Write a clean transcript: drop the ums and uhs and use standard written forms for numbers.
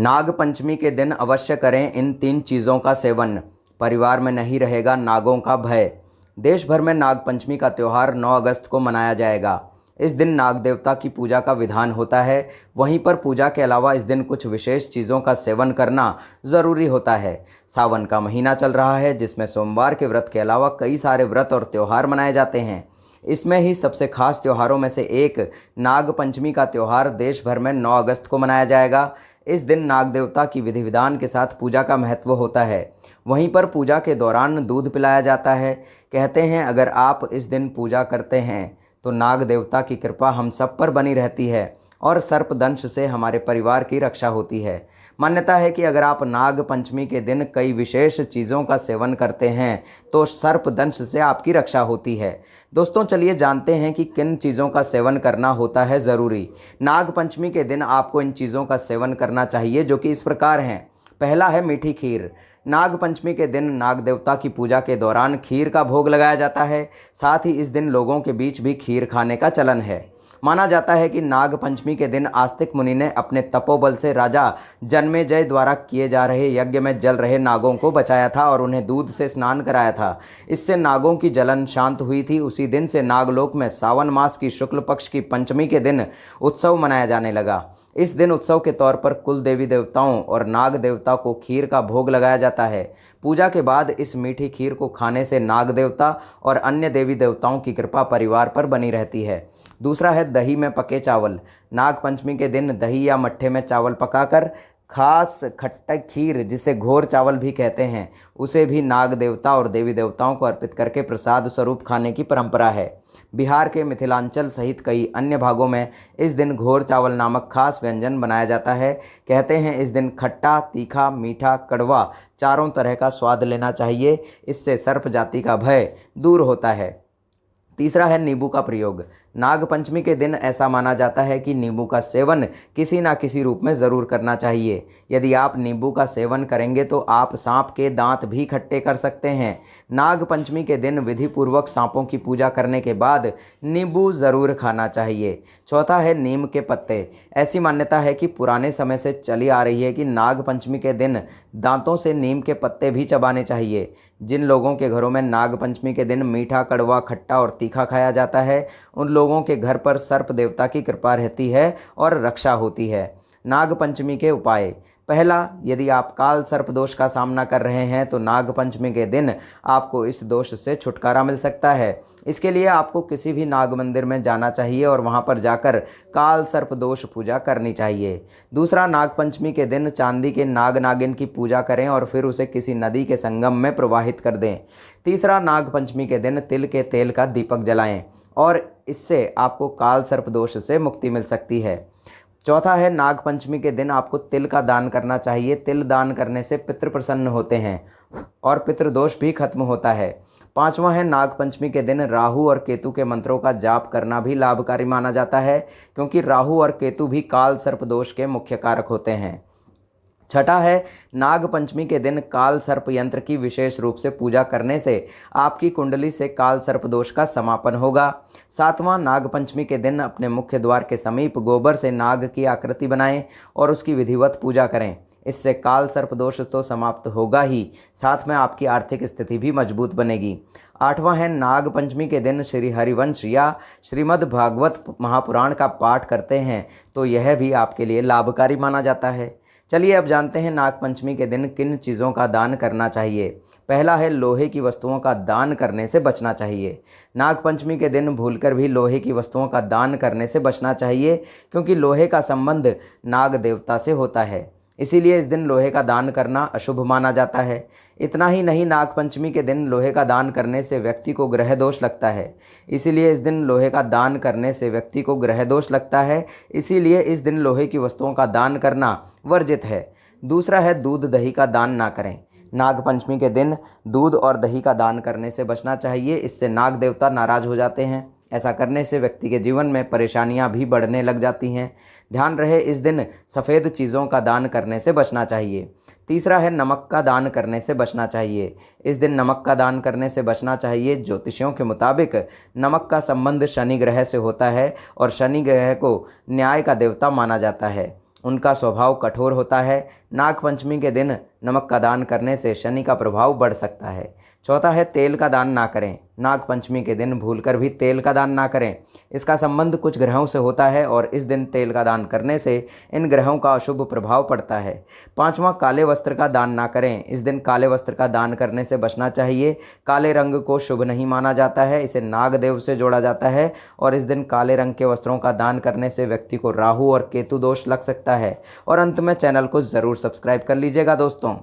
नाग पंचमी के दिन अवश्य करें इन 3 चीज़ों का सेवन। परिवार में नहीं रहेगा नागों का भय। देश भर में नाग पंचमी का त्यौहार 9 अगस्त को मनाया जाएगा। इस दिन नाग देवता की पूजा का विधान होता है। वहीं पर पूजा के अलावा इस दिन कुछ विशेष चीज़ों का सेवन करना ज़रूरी होता है। सावन का महीना चल रहा है, जिसमें सोमवार के व्रत के अलावा कई सारे व्रत और त्यौहार मनाए जाते हैं। इसमें ही सबसे खास त्योहारों में से एक नाग पंचमी का त्यौहार देश भर में 9 अगस्त को मनाया जाएगा। इस दिन नाग देवता की विधि विधान के साथ पूजा का महत्व होता है। वहीं पर पूजा के दौरान दूध पिलाया जाता है। कहते हैं अगर आप इस दिन पूजा करते हैं तो नाग देवता की कृपा हम सब पर बनी रहती है और सर्पदंश से हमारे परिवार की रक्षा होती है। मान्यता है कि अगर आप नाग पंचमी के दिन कई विशेष चीज़ों का सेवन करते हैं तो सर्पदंश से आपकी रक्षा होती है। दोस्तों, चलिए जानते हैं कि किन चीज़ों का सेवन करना होता है ज़रूरी। नाग पंचमी के दिन आपको इन चीज़ों का सेवन करना चाहिए, जो कि इस प्रकार हैं। पहला है मीठी खीर। नाग पंचमी के दिन नाग देवता की पूजा के दौरान खीर का भोग लगाया जाता है। साथ ही इस दिन लोगों के बीच भी खीर खाने का चलन है। माना जाता है कि नाग पंचमी के दिन आस्तिक मुनि ने अपने तपोबल से राजा जन्मेजय द्वारा किए जा रहे यज्ञ में जल रहे नागों को बचाया था और उन्हें दूध से स्नान कराया था। इससे नागों की जलन शांत हुई थी। उसी दिन से नागलोक में सावन मास की शुक्ल पक्ष की पंचमी के दिन उत्सव मनाया जाने लगा। इस दिन उत्सव के तौर पर कुल देवी देवताओं और नाग देवता को खीर का भोग लगाया जाता है। पूजा के बाद इस मीठी खीर को खाने से नाग देवता और अन्य देवी देवताओं की कृपा परिवार पर बनी रहती है। दूसरा है दही में पके चावल। नाग पंचमी के दिन दही या मट्ठे में चावल पकाकर खास खट्टा खीर, जिसे घोर चावल भी कहते हैं, उसे भी नाग देवता और देवी देवताओं को अर्पित करके प्रसाद स्वरूप खाने की परंपरा है। बिहार के मिथिलांचल सहित कई अन्य भागों में इस दिन घोर चावल नामक खास व्यंजन बनाया जाता है। कहते हैं इस दिन खट्टा, तीखा, मीठा, कड़वा चारों तरह का स्वाद लेना चाहिए। इससे सर्प जाति का भय दूर होता है। तीसरा है नींबू का प्रयोग। नाग पंचमी के दिन ऐसा माना जाता है कि नींबू का सेवन किसी न किसी रूप में ज़रूर करना चाहिए। यदि आप नींबू का सेवन करेंगे तो आप सांप के दांत भी खट्टे कर सकते हैं। नाग पंचमी के दिन विधिपूर्वक सांपों की पूजा करने के बाद नींबू ज़रूर खाना चाहिए। चौथा है नीम के पत्ते। ऐसी मान्यता है कि पुराने समय से चली आ रही है कि नाग पंचमी के दिन दांतों से नीम के पत्ते भी चबाने चाहिए। जिन लोगों के घरों में नाग पंचमी के दिन मीठा, कड़वा, खट्टा और तीखा खाया जाता है, उन लोगों के घर पर सर्प देवता की कृपा रहती है और रक्षा होती है। नाग पंचमी के उपाय। पहला, यदि आप काल सर्प दोष का सामना कर रहे हैं तो नाग पंचमी के दिन आपको इस दोष से छुटकारा मिल सकता है। इसके लिए आपको किसी भी नाग मंदिर में जाना चाहिए और वहां पर जाकर काल सर्प दोष पूजा करनी चाहिए। दूसरा, नाग पंचमी के दिन चांदी के नाग नागिन की पूजा करें और फिर उसे किसी नदी के संगम में प्रवाहित कर दें। तीसरा, नाग पंचमी के दिन तिल के तेल का दीपक जलाएं और इससे आपको काल सर्प दोष से मुक्ति मिल सकती है। चौथा है, नाग पंचमी के दिन आपको तिल का दान करना चाहिए। तिल दान करने से पितृ प्रसन्न होते हैं और पितृदोष भी खत्म होता है। पांचवा है, नाग पंचमी के दिन राहु और केतु के मंत्रों का जाप करना भी लाभकारी माना जाता है, क्योंकि राहु और केतु भी काल सर्प दोष के मुख्य कारक होते हैं। छठा है, नाग पंचमी के दिन काल सर्प यंत्र की विशेष रूप से पूजा करने से आपकी कुंडली से काल सर्प दोष का समापन होगा। सातवां, नाग पंचमी के दिन अपने मुख्य द्वार के समीप गोबर से नाग की आकृति बनाएं और उसकी विधिवत पूजा करें। इससे काल सर्प दोष तो समाप्त होगा ही, साथ में आपकी आर्थिक स्थिति भी मजबूत बनेगी। आठवां है, नाग पंचमी के दिन श्री हरिवंश या श्रीमद् भागवत महापुराण का पाठ करते हैं तो यह भी आपके लिए लाभकारी माना जाता है। चलिए अब जानते हैं नाग पंचमी के दिन किन चीज़ों का दान करना चाहिए। पहला है, लोहे की वस्तुओं का दान करने से बचना चाहिए। नाग पंचमी के दिन भूलकर भी लोहे की वस्तुओं का दान करने से बचना चाहिए, क्योंकि लोहे का संबंध नाग देवता से होता है। इसीलिए इस दिन लोहे का दान करना अशुभ माना जाता है। इतना ही नहीं, नाग पंचमी के दिन लोहे का दान करने से व्यक्ति को ग्रह दोष लगता है। इसीलिए इस दिन लोहे का दान करने से व्यक्ति को ग्रह दोष लगता है। इसीलिए इस दिन लोहे की वस्तुओं का दान करना वर्जित है। दूसरा है, दूध दही का दान ना करें। नाग पंचमी के दिन दूध और दही का दान करने से बचना चाहिए। इससे नाग देवता नाराज हो जाते हैं। ऐसा करने से व्यक्ति के जीवन में परेशानियां भी बढ़ने लग जाती हैं। ध्यान रहे, इस दिन सफ़ेद चीज़ों का दान करने से बचना चाहिए। तीसरा है, नमक का दान करने से बचना चाहिए। इस दिन नमक का दान करने से बचना चाहिए। ज्योतिषियों के मुताबिक नमक का संबंध शनि ग्रह से होता है और शनि ग्रह को न्याय का देवता माना जाता है। उनका स्वभाव कठोर होता है। नागपंचमी के दिन नमक का दान करने से शनि का प्रभाव बढ़ सकता है। चौथा है तेल का दान ना करें। नागपंचमी के दिन भूलकर भी तेल का दान ना करें। इसका संबंध कुछ ग्रहों से होता है और इस दिन तेल का दान करने से इन ग्रहों का अशुभ प्रभाव पड़ता है। पांचवा, काले वस्त्र का दान ना करें। इस दिन काले वस्त्र का दान करने से बचना चाहिए। काले रंग को शुभ नहीं माना जाता है, इसे नागदेव से जोड़ा जाता है और इस दिन काले रंग के वस्त्रों का दान करने से व्यक्ति को राहु और केतु दोष लग सकता है। और अंत में चैनल को ज़रूर सब्सक्राइब कर लीजिएगा दोस्तों।